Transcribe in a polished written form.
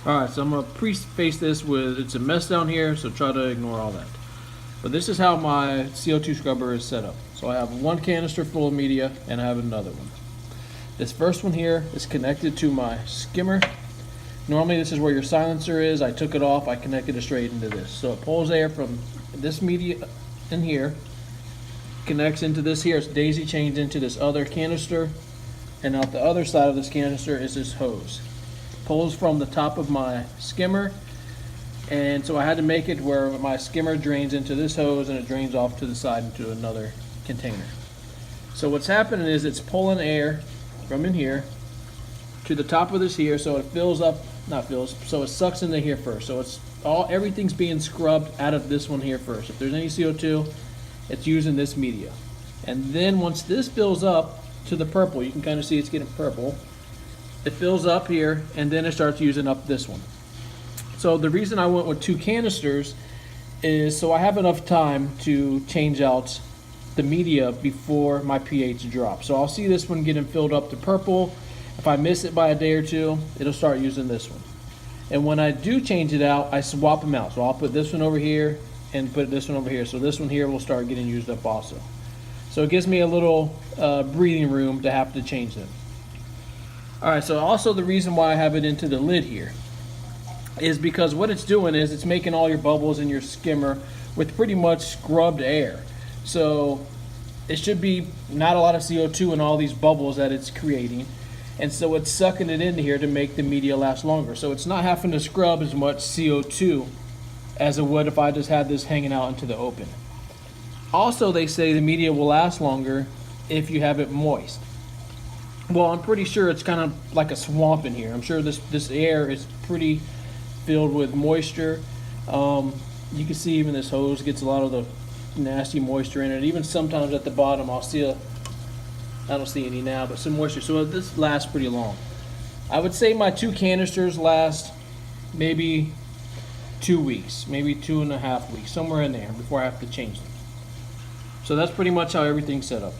Alright, so I'm going to preface this with it's a mess down here, so try to ignore all that. But this is how my CO2 scrubber is set up. So I have one canister full of media and I have another one. This first one here is connected to my skimmer. Normally this is where your silencer is. I took it off, I connected it straight into this. So it pulls air from this media in here, connects into this here, it's daisy chained into this other canister, and out the other side of this canister is this hose. Pulls from the top of my skimmer, and so I had to make it where my skimmer drains into this hose and it drains off to the side into another container. So what's happening is it's pulling air from in here to the top of this here, so it fills up, not fills, so it sucks into here first. So it's everything's being scrubbed out of this one here first. If there's any CO2, it's using this media. And then once this fills up to the purple, you can kind of see it's getting purple. It fills up here, and then it starts using up this one. So the reason I went with two canisters is so I have enough time to change out the media before my pH drops. So I'll see this one getting filled up to purple. If I miss it by a day or two, it'll start using this one. And when I do change it out, I swap them out. So I'll put this one over here and put this one over here. So this one here will start getting used up also. So it gives me a little breathing room to have to change them. Alright, so also the reason why I have it into the lid here is because what it's doing is it's making all your bubbles in your skimmer with pretty much scrubbed air. So it should be not a lot of CO2 in all these bubbles that it's creating. And so it's sucking it into here to make the media last longer. So it's not having to scrub as much CO2 as it would if I just had this hanging out into the open. Also, they say the media will last longer if you have it moist. Well, I'm pretty sure it's kind of like a swamp in here. I'm sure this air is pretty filled with moisture. You can see even this hose gets a lot of the nasty moisture in it. Even sometimes at the bottom I'll see I don't see any now, but some moisture. So this lasts pretty long. I would say my two canisters last maybe 2 weeks, maybe 2.5 weeks, somewhere in there before I have to change them. So that's pretty much how everything's set up.